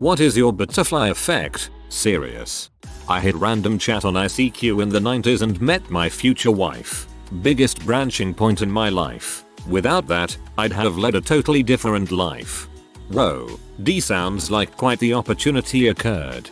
What is your butterfly effect? Serious. I hit random chat on ICQ in the 90s and met my future wife. Biggest branching point in my life. Without that, I'd have led a totally different life. Whoa, D sounds like quite the opportunity occurred.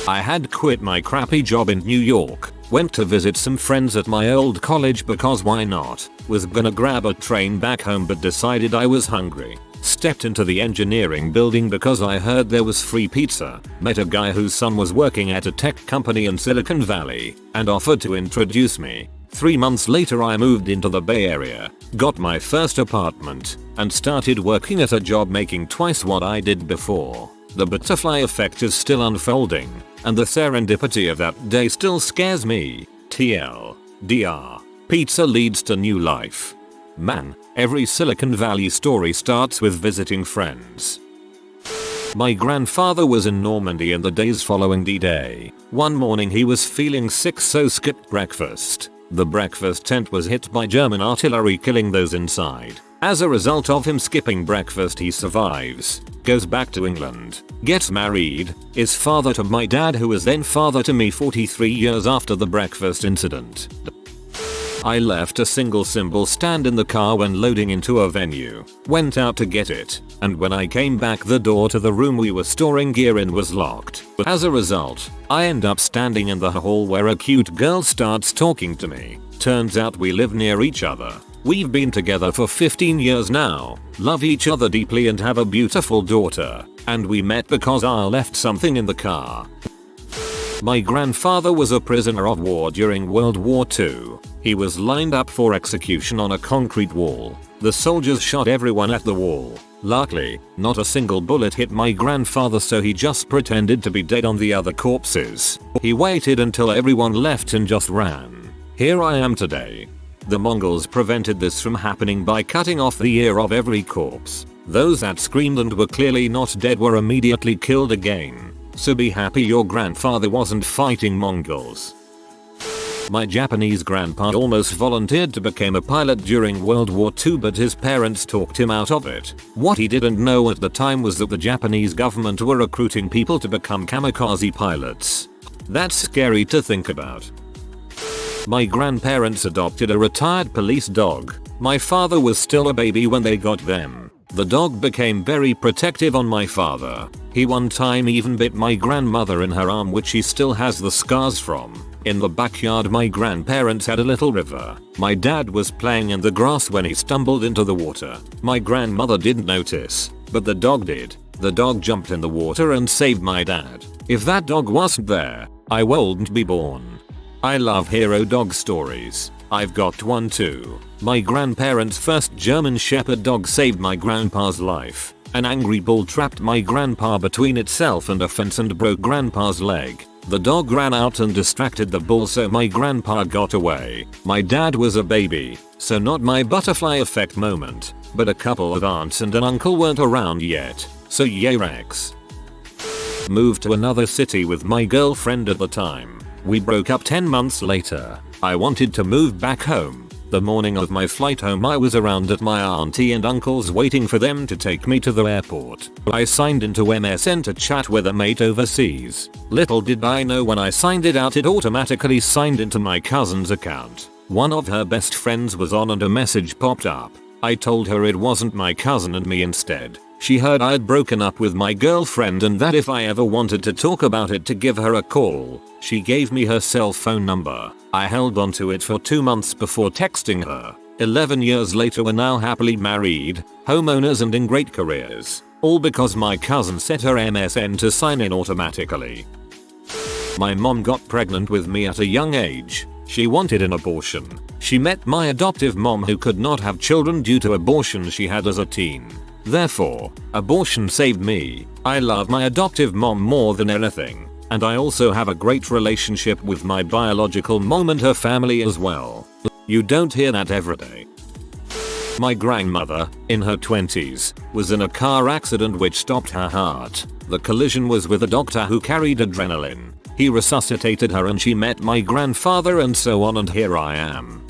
I had quit my crappy job in New York, went to visit some friends at my old college because why not, was gonna grab a train back home but decided I was hungry. Stepped into the engineering building because I heard there was free pizza, met a guy whose son was working at a tech company in Silicon Valley, and offered to introduce me. 3 months later I moved into the Bay Area, got my first apartment, and started working at a job making twice what I did before. The butterfly effect is still unfolding, and the serendipity of that day still scares me. TLDR. Pizza leads to new life. Man, every Silicon Valley story starts with visiting friends. My grandfather was in Normandy in the days following D-Day. One morning he was feeling sick so skipped breakfast. The breakfast tent was hit by German artillery killing those inside. As a result of him skipping breakfast he survives, goes back to England, gets married, is father to my dad who was then father to me 43 years after the breakfast incident. I left a single cymbal stand in the car when loading into a venue, went out to get it, and when I came back the door to the room we were storing gear in was locked. As a result, I end up standing in the hall where a cute girl starts talking to me. Turns out we live near each other. We've been together for 15 years now, love each other deeply and have a beautiful daughter, and we met because I left something in the car. My grandfather was a prisoner of war during World War II. He was lined up for execution on a concrete wall. The soldiers shot everyone at the wall. Luckily, not a single bullet hit my grandfather, so he just pretended to be dead on the other corpses. He waited until everyone left and just ran. Here I am today. The Mongols prevented this from happening by cutting off the ear of every corpse. Those that screamed and were clearly not dead were immediately killed again. So be happy your grandfather wasn't fighting Mongols. My Japanese grandpa almost volunteered to become a pilot during World War II, but his parents talked him out of it. What he didn't know at the time was that the Japanese government were recruiting people to become kamikaze pilots. That's scary to think about. My grandparents adopted a retired police dog. My father was still a baby when they got them. The dog became very protective on my father. He one time even bit my grandmother in her arm, which she still has the scars from. In the backyard my grandparents had a little river. My dad was playing in the grass when he stumbled into the water. My grandmother didn't notice, but the dog did. The dog jumped in the water and saved my dad. If that dog wasn't there, I wouldn't be born. I love hero dog stories. I've got one too. My grandparents' first German Shepherd dog saved my grandpa's life. An angry bull trapped my grandpa between itself and a fence and broke grandpa's leg. The dog ran out and distracted the bull, so my grandpa got away. My dad was a baby, so not my butterfly effect moment, but a couple of aunts and an uncle weren't around yet, so yay Rex. Moved to another city with my girlfriend at the time. We broke up 10 months later. I wanted to move back home. The morning of my flight home I was around at my auntie and uncle's waiting for them to take me to the airport. I signed into MSN to chat with a mate overseas. Little did I know when I signed it out it automatically signed into my cousin's account. One of her best friends was on and a message popped up. I told her it wasn't my cousin and me instead. She heard I'd broken up with my girlfriend and that if I ever wanted to talk about it to give her a call. She gave me her cell phone number. I held onto it for 2 months before texting her. 11 years later we're now happily married, homeowners and in great careers. All because my cousin set her MSN to sign in automatically. My mom got pregnant with me at a young age. She wanted an abortion. She met my adoptive mom who could not have children due to abortions she had as a teen. Therefore, abortion saved me. I love my adoptive mom more than anything. And I also have a great relationship with my biological mom and her family as well. You don't hear that every day. My grandmother, in her 20s, was in a car accident which stopped her heart. The collision was with a doctor who carried adrenaline. He resuscitated her and she met my grandfather and so on, and here I am.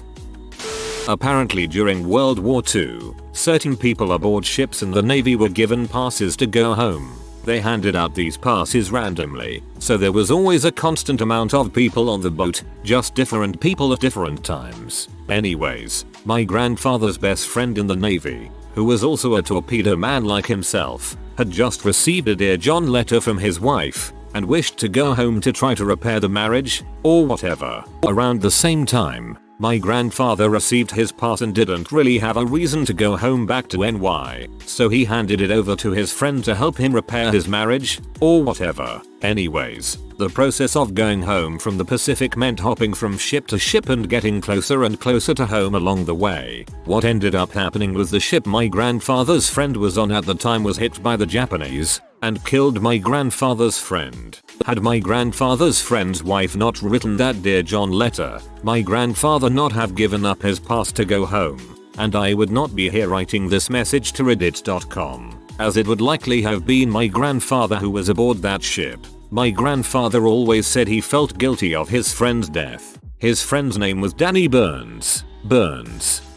Apparently during World War II, certain people aboard ships in the Navy were given passes to go home. They handed out these passes randomly, so there was always a constant amount of people on the boat, just different people at different times. Anyways, my grandfather's best friend in the Navy, who was also a torpedo man like himself, had just received a Dear John letter from his wife and wished to go home to try to repair the marriage, or whatever. Around the same time, my grandfather received his pass and didn't really have a reason to go home back to NY, so he handed it over to his friend to help him repair his marriage, or whatever. Anyways, the process of going home from the Pacific meant hopping from ship to ship and getting closer and closer to home along the way. What ended up happening was the ship my grandfather's friend was on at the time was hit by the Japanese and killed my grandfather's friend. Had my grandfather's friend's wife not written that Dear John letter, my grandfather not have given up his pass to go home, and I would not be here writing this message to reddit.com, as it would likely have been my grandfather who was aboard that ship. My grandfather always said he felt guilty of his friend's death. His friend's name was Danny Burns,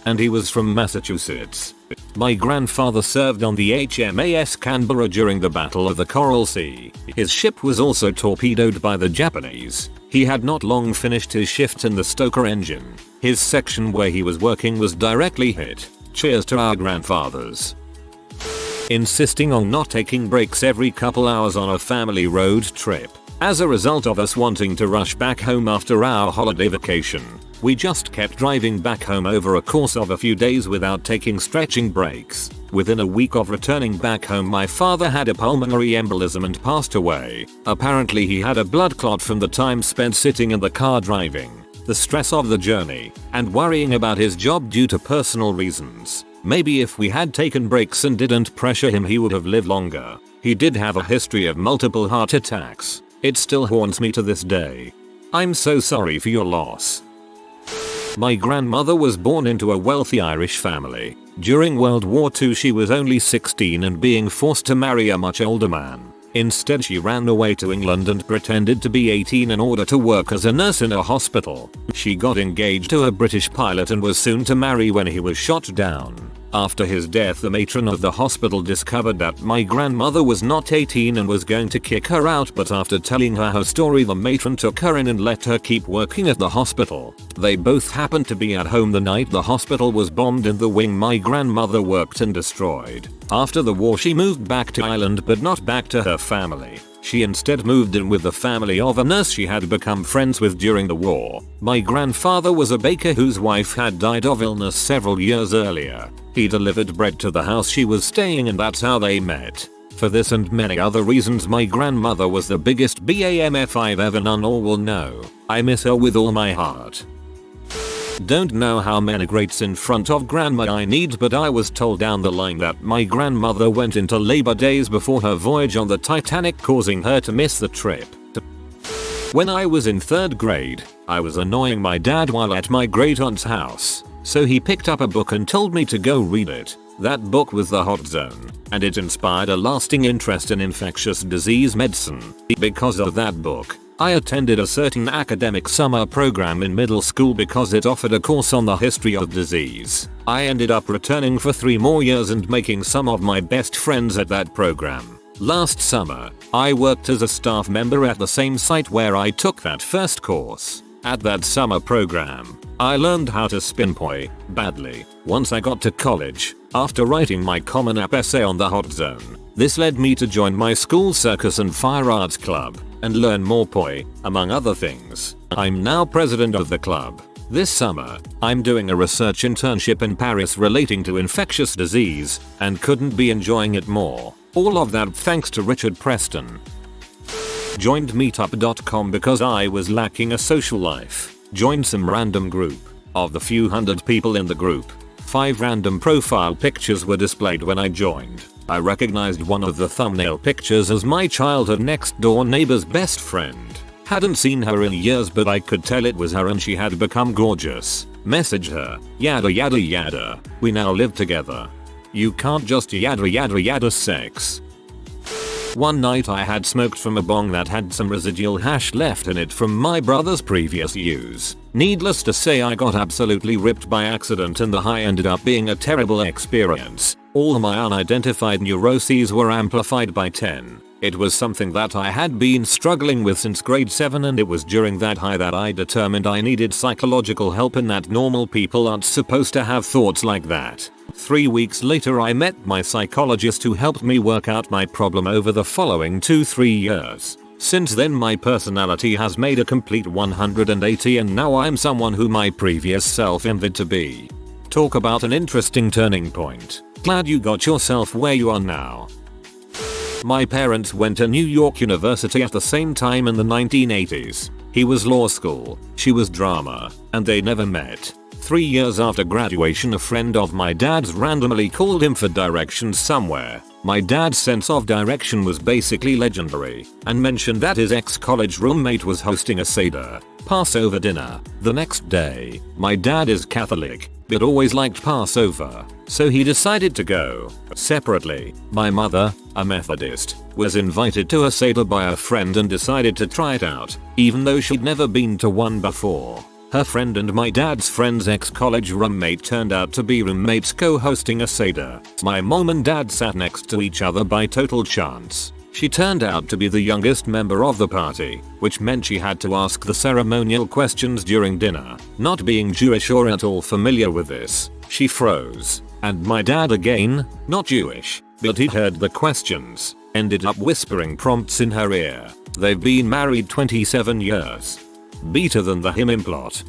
and he was from Massachusetts. My grandfather served on the HMAS Canberra during the Battle of the Coral Sea. His ship was also torpedoed by the Japanese. He had not long finished his shift in the stoker engine. His section where he was working was directly hit. Cheers to our grandfathers. Insisting on not taking breaks every couple hours on a family road trip. As a result of us wanting to rush back home after our holiday vacation, we just kept driving back home over a course of a few days without taking stretching breaks. Within a week of returning back home, my father had a pulmonary embolism and passed away. Apparently he had a blood clot from the time spent sitting in the car driving, the stress of the journey, and worrying about his job due to personal reasons. Maybe if we had taken breaks and didn't pressure him, he would have lived longer. He did have a history of multiple heart attacks. It still haunts me to this day. I'm so sorry for your loss. My grandmother was born into a wealthy Irish family. During World War II she was only 16 and being forced to marry a much older man. Instead she ran away to England and pretended to be 18 in order to work as a nurse in a hospital. She got engaged to a British pilot and was soon to marry when he was shot down. After his death, the matron of the hospital discovered that my grandmother was not 18 and was going to kick her out, but after telling her story, the matron took her in and let her keep working at the hospital. They both happened to be at home the night the hospital was bombed and the wing my grandmother worked and destroyed. After the war she moved back to Ireland, but not back to her family. She instead moved in with the family of a nurse she had become friends with during the war. My grandfather was a baker whose wife had died of illness several years earlier. He delivered bread to the house she was staying in, that's how they met. For this and many other reasons my grandmother was the biggest BAMF I've ever known or will know. I miss her with all my heart. Don't know how many greats in front of grandma I need, but I was told down the line that my grandmother went into labor days before her voyage on the Titanic, causing her to miss the trip. When I was in 3rd grade, I was annoying my dad while at my great aunt's house, so he picked up a book and told me to go read it. That book was The Hot Zone, and it inspired a lasting interest in infectious disease medicine. Because of that book, I attended a certain academic summer program in middle school because it offered a course on the history of disease. I ended up returning for 3 more years and making some of my best friends at that program. Last summer, I worked as a staff member at the same site where I took that first course. At that summer program, I learned how to spin poi badly. Once I got to college, after writing my Common App essay on the Hot Zone, this led me to join my school circus and fire arts club and learn more poi, among other things. I'm now president of the club. This summer, I'm doing a research internship in Paris relating to infectious disease and couldn't be enjoying it more. All of that thanks to Richard Preston. Joined Meetup.com because I was lacking a social life. Joined some random group. Of the few hundred people in the group, 5 random profile pictures were displayed when I joined. I recognized one of the thumbnail pictures as my childhood next door neighbor's best friend. Hadn't seen her in years, but I could tell it was her and she had become gorgeous. Messaged her, yada yada yada. We now live together. You can't just yada yada yada sex. One night I had smoked from a bong that had some residual hash left in it from my brother's previous use. Needless to say, I got absolutely ripped by accident and the high ended up being a terrible experience. All my unidentified neuroses were amplified by 10. It was something that I had been struggling with since grade 7, and it was during that high that I determined I needed psychological help and that normal people aren't supposed to have thoughts like that. 3 weeks later I met my psychologist who helped me work out my problem over the following 2-3 years. Since then my personality has made a complete 180 and now I'm someone who my previous self envied to be. Talk about an interesting turning point. Glad you got yourself where you are now. My parents went to New York University at the same time in the 1980s. He was law school, she was drama, and they never met. 3 years after graduation, a friend of my dad's randomly called him for directions somewhere. My dad's sense of direction was basically legendary, and mentioned that his ex-college roommate was hosting a Seder, Passover dinner, the next day. My dad is Catholic, but always liked Passover, so he decided to go. Separately, my mother, a Methodist, was invited to a Seder by a friend and decided to try it out, even though she'd never been to one before. Her friend and my dad's friend's ex-college roommate turned out to be roommates co-hosting a Seder. My mom and dad sat next to each other by total chance. She turned out to be the youngest member of the party, which meant she had to ask the ceremonial questions during dinner. Not being Jewish or at all familiar with this, she froze. And my dad, again, not Jewish, but he'd heard the questions, ended up whispering prompts in her ear. They've been married 27 years. Better than the hymn plot.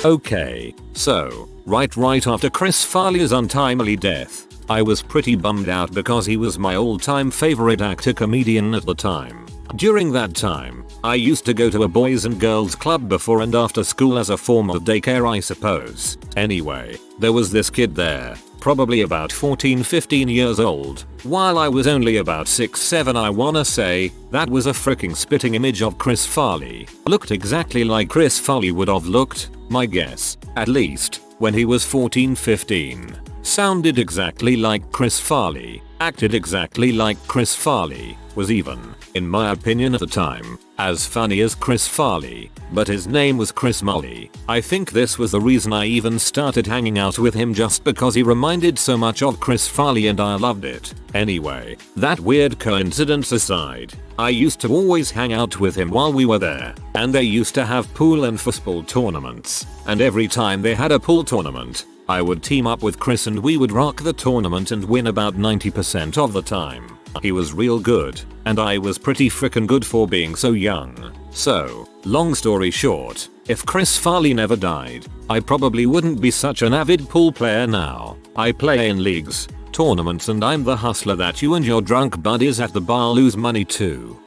Okay, so, right after Chris Farley's untimely death, I was pretty bummed out because he was my all-time favorite actor comedian at the time. During that time, I used to go to a boys and girls club before and after school as a form of daycare, I suppose. Anyway, there was this kid there, probably about 14-15 years old, while I was only about 6-7. I wanna say, that was a freaking spitting image of Chris Farley. Looked exactly like Chris Farley would have looked, my guess, at least, when he was 14-15. Sounded exactly like Chris Farley, acted exactly like Chris Farley, was even, in my opinion at the time, as funny as Chris Farley, but his name was Chris Mully. I think this was the reason I even started hanging out with him, just because he reminded so much of Chris Farley and I loved it. Anyway, that weird coincidence aside, I used to always hang out with him while we were there, and they used to have pool and football tournaments, and every time they had a pool tournament, I would team up with Chris and we would rock the tournament and win about 90% of the time. He was real good, and I was pretty frickin' good for being so young. So, long story short, if Chris Farley never died, I probably wouldn't be such an avid pool player now. I play in leagues, tournaments, and I'm the hustler that you and your drunk buddies at the bar lose money to.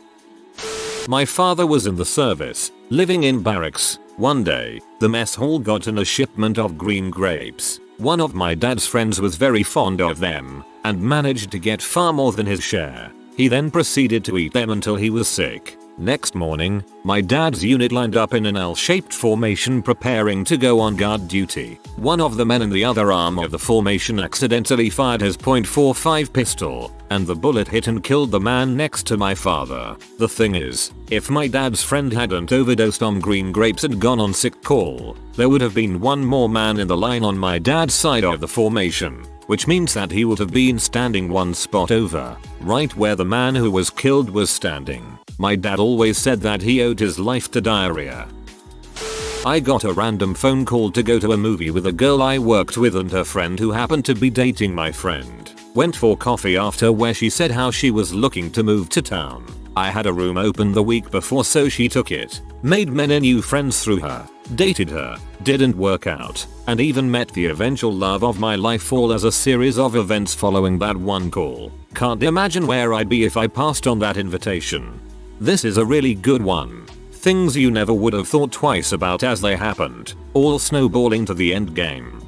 My father was in the service, living in barracks. One day, the mess hall got in a shipment of green grapes. One of my dad's friends was very fond of them, and managed to get far more than his share. He then proceeded to eat them until he was sick. Next morning, my dad's unit lined up in an L-shaped formation preparing to go on guard duty. One of the men in the other arm of the formation accidentally fired his .45 pistol, and the bullet hit and killed the man next to my father. The thing is, if my dad's friend hadn't overdosed on green grapes and gone on sick call, there would have been one more man in the line on my dad's side of the formation, which means that he would have been standing one spot over, right where the man who was killed was standing. My dad always said that he owed his life to diarrhea. I got a random phone call to go to a movie with a girl I worked with and her friend who happened to be dating my friend. Went for coffee after, where she said how she was looking to move to town. I had a room open the week before, so she took it. Made many new friends through her. Dated her. Didn't work out. And even met the eventual love of my life, all as a series of events following that one call. Can't imagine where I'd be if I passed on that invitation. This is a really good one. Things you never would have thought twice about as they happened, all snowballing to the end game.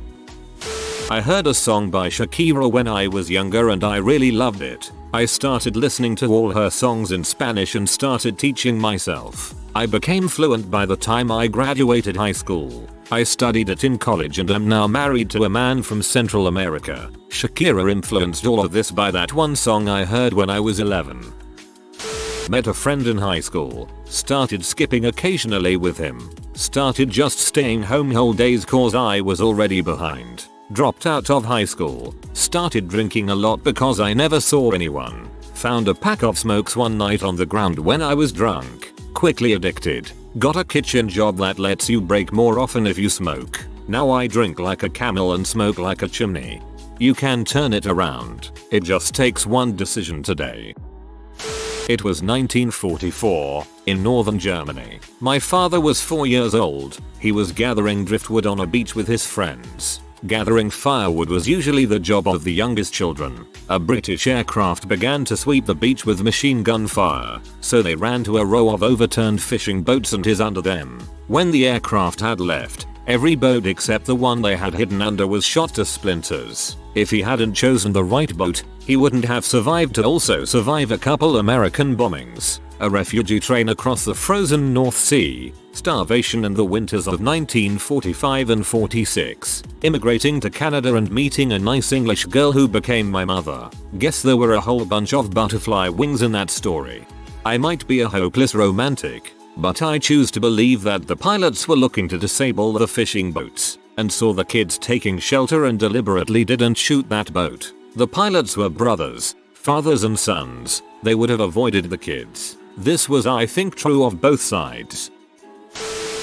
I heard a song by Shakira when I was younger and I really loved it. I started listening to all her songs in Spanish and started teaching myself. I became fluent by the time I graduated high school. I studied it in college and am now married to a man from Central America. Shakira influenced all of this by that one song I heard when I was 11. Met a friend in high school. Started skipping occasionally with him. Started just staying home whole days cause I was already behind. Dropped out of high school. Started drinking a lot because I never saw anyone. Found a pack of smokes one night on the ground when I was drunk. Quickly addicted. Got a kitchen job that lets you break more often if you smoke. Now I drink like a camel and smoke like a chimney. You can turn it around. It just takes one decision today. It was 1944, in northern Germany. My father was 4 years old. He was gathering driftwood on a beach with his friends. Gathering firewood was usually the job of the youngest children. A British aircraft began to sweep the beach with machine gun fire, so they ran to a row of overturned fishing boats and hid under them. When the aircraft had left, every boat except the one they had hidden under was shot to splinters. If he hadn't chosen the right boat, he wouldn't have survived to also survive a couple American bombings, a refugee train across the frozen North Sea, starvation in the winters of 1945 and 46, immigrating to Canada and meeting a nice English girl who became my mother. Guess there were a whole bunch of butterfly wings in that story. I might be a hopeless romantic, but I choose to believe that the pilots were looking to disable the fishing boats, and saw the kids taking shelter and deliberately didn't shoot that boat. The pilots were brothers, fathers and sons. They would have avoided the kids. This was, I think, true of both sides.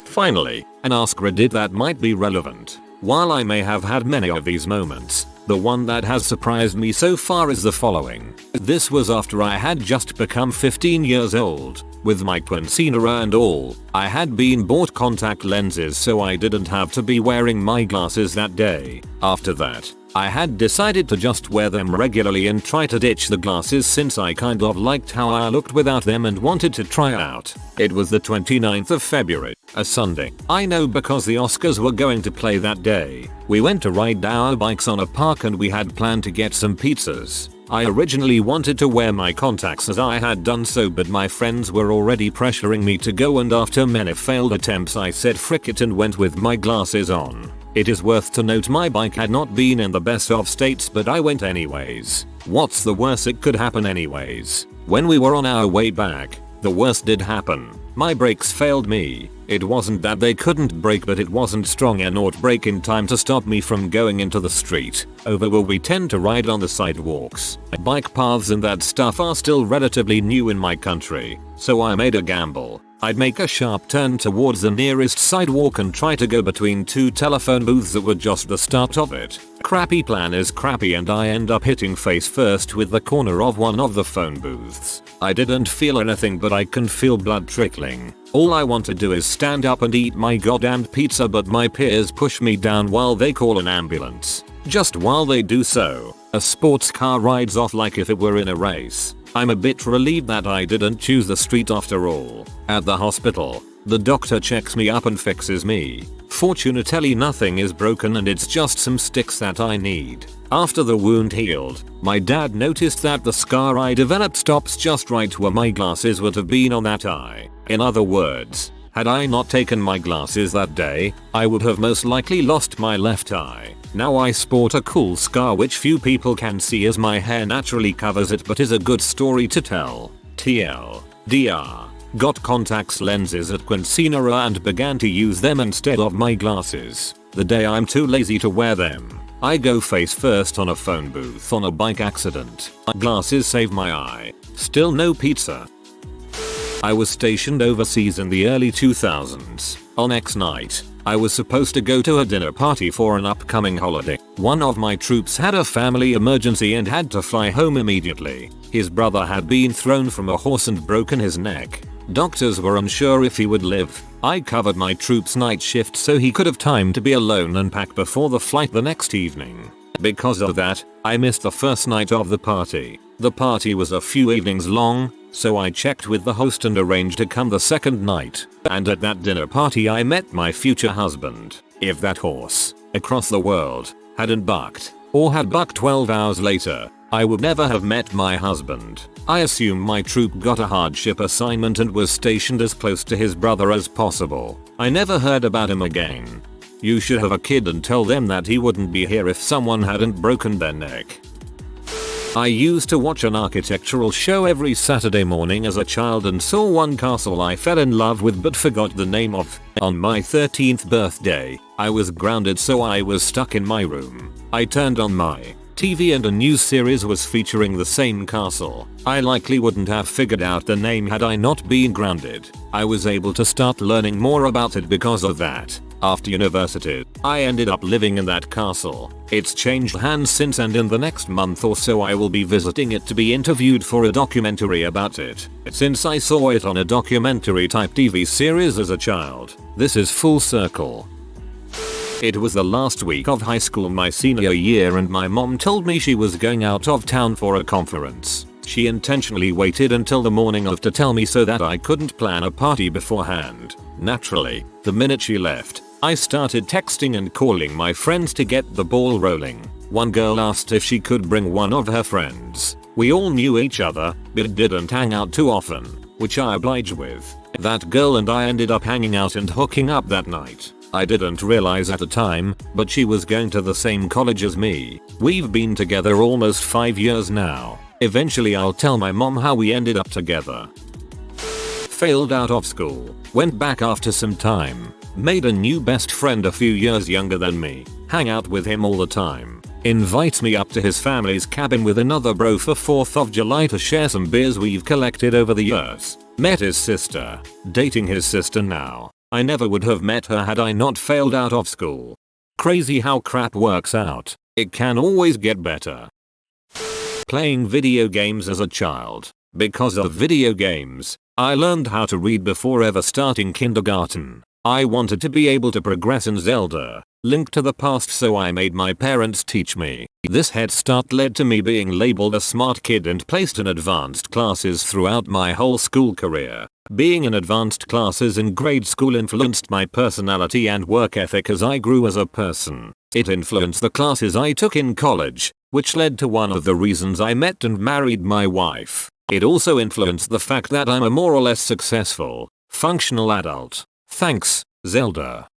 Finally, an Ask Reddit that might be relevant. While I may have had many of these moments, the one that has surprised me so far is the following. This was after I had just become 15 years old. With my quinceanera and all, I had been bought contact lenses so I didn't have to be wearing my glasses that day. After that, I had decided to just wear them regularly and try to ditch the glasses since I kind of liked how I looked without them and wanted to try out. It was the 29th of February, a Sunday. I know because the Oscars were going to play that day. We went to ride our bikes on a park and we had planned to get some pizzas. I originally wanted to wear my contacts as I had done so, but my friends were already pressuring me to go, and after many failed attempts I said frick it and went with my glasses on. It is worth to note my bike had not been in the best of states, but I went anyways. What's the worst that could happen anyways? When we were on our way back, the worst did happen. My brakes failed me. It wasn't that they couldn't brake, but it wasn't strong enough brake in time to stop me from going into the street, over where we tend to ride on the sidewalks. Bike paths and that stuff are still relatively new in my country, so I made a gamble. I'd make a sharp turn towards the nearest sidewalk and try to go between two telephone booths that were just the start of it. Crappy plan is crappy and I end up hitting face first with the corner of one of the phone booths. I didn't feel anything, but I can feel blood trickling. All I want to do is stand up and eat my goddamn pizza, but my peers push me down while they call an ambulance. Just while they do so, a sports car rides off like if it were in a race. I'm a bit relieved that I didn't choose the street after all. At the hospital, the doctor checks me up and fixes me. Fortunately nothing is broken and it's just some sticks that I need. After the wound healed, my dad noticed that the scar I developed stops just right where my glasses would have been on that eye. In other words, had I not taken my glasses that day, I would have most likely lost my left eye. Now I sport a cool scar which few people can see as my hair naturally covers it, but is a good story to tell. TLDR. Got contacts lenses at quinceanera and began to use them instead of my glasses. The day I'm too lazy to wear them, I go face first on a phone booth on a bike accident. Glasses save my eye. Still no pizza. I was stationed overseas in the early 2000s. On X night, I was supposed to go to a dinner party for an upcoming holiday. One of my troops had a family emergency and had to fly home immediately. His brother had been thrown from a horse and broken his neck. Doctors were unsure if he would live. I covered my troop's night shift so he could have time to be alone and pack before the flight the next evening. Because of that, I missed the first night of the party. The party was a few evenings long, so I checked with the host and arranged to come the second night. And at that dinner party I met my future husband. If that horse, across the world, hadn't bucked, or had bucked 12 hours later, I would never have met my husband. I assume my troop got a hardship assignment and was stationed as close to his brother as possible. I never heard about him again. You should have a kid and tell them that he wouldn't be here if someone hadn't broken their neck. I used to watch an architectural show every Saturday morning as a child and saw one castle I fell in love with but forgot the name of. On my 13th birthday, I was grounded, so I was stuck in my room. I turned on my TV and a new series was featuring the same castle. I likely wouldn't have figured out the name had I not been grounded. I was able to start learning more about it because of that. After university, I ended up living in that castle. It's changed hands since, and in the next month or so I will be visiting it to be interviewed for a documentary about it. Since I saw it on a documentary type TV series as a child, this is full circle. It was the last week of high school my senior year and my mom told me she was going out of town for a conference. She intentionally waited until the morning of to tell me so that I couldn't plan a party beforehand. Naturally, the minute she left, I started texting and calling my friends to get the ball rolling. One girl asked if she could bring one of her friends. We all knew each other, but didn't hang out too often, which I obliged with. That girl and I ended up hanging out and hooking up that night. I didn't realize at the time, but she was going to the same college as me. We've been together almost 5 years now. Eventually I'll tell my mom how we ended up together. Failed out of school, went back after some time, made a new best friend a few years younger than me, hang out with him all the time, invites me up to his family's cabin with another bro for 4th of July to share some beers we've collected over the years, met his sister, dating his sister now. I never would have met her had I not failed out of school. Crazy how crap works out. It can always get better. Playing video games as a child. Because of video games, I learned how to read before ever starting kindergarten. I wanted to be able to progress in Zelda, Link to the Past, so I made my parents teach me. This head start led to me being labeled a smart kid and placed in advanced classes throughout my whole school career. Being in advanced classes in grade school influenced my personality and work ethic as I grew as a person. It influenced the classes I took in college, which led to one of the reasons I met and married my wife. It also influenced the fact that I'm a more or less successful, functional adult. Thanks, Zelda.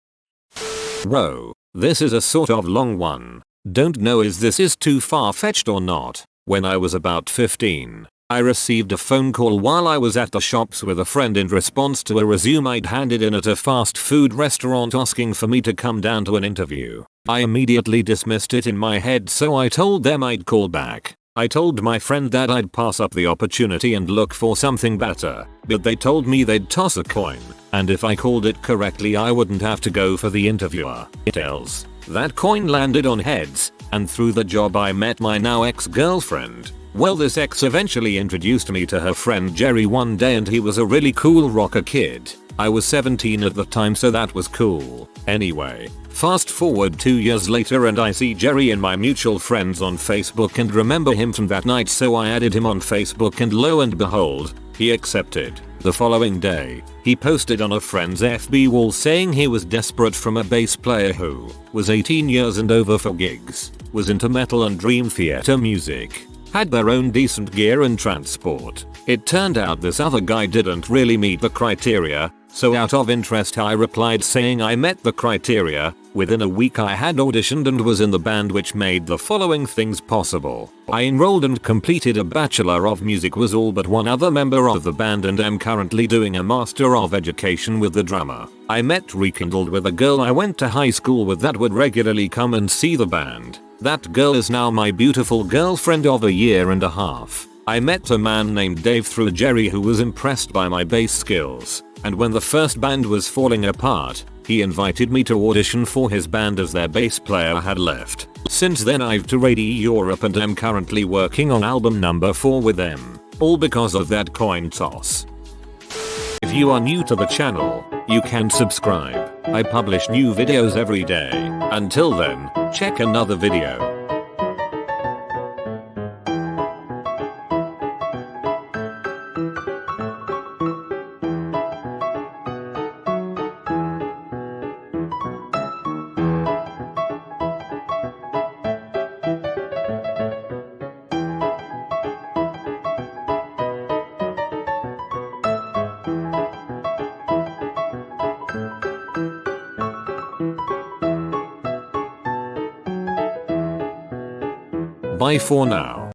Whoa, this is a sort of long one. Don't know if this is too far-fetched or not. When I was about 15, I received a phone call while I was at the shops with a friend in response to a resume I'd handed in at a fast food restaurant asking for me to come down to an interview. I immediately dismissed it in my head, so I told them I'd call back. I told my friend that I'd pass up the opportunity and look for something better, but they told me they'd toss a coin, and if I called it correctly I wouldn't have to go for the interviewer. Tails. That coin landed on heads, and through the job I met my now ex-girlfriend. Well, this ex eventually introduced me to her friend Jerry one day, and he was a really cool rocker kid. I was 17 at the time, so that was cool. Anyway, fast forward 2 years later and I see Jerry in my mutual friends on Facebook and remember him from that night, so I added him on Facebook and lo and behold, he accepted. The following day, he posted on a friend's FB wall saying he was desperate from a bass player who was 18 years and over for gigs, was into metal and dream theater music, had their own decent gear and transport. It turned out this other guy didn't really meet the criteria, so out of interest I replied saying I met the criteria. Within a week I had auditioned and was in the band, which made the following things possible. I enrolled and completed a Bachelor of Music, was all but one other member of the band, and am currently doing a Master of Education with the drummer. I met rekindled with a girl I went to high school with that would regularly come and see the band. That girl is now my beautiful girlfriend of a year and a half. I met a man named Dave through Jerry who was impressed by my bass skills, and when the first band was falling apart, he invited me to audition for his band as their bass player had left. Since then I've toured Europe and am currently working on album number 4 with them, all because of that coin toss. If you are new to the channel, you can subscribe. I publish new videos every day. Until then, check another video. Bye for now.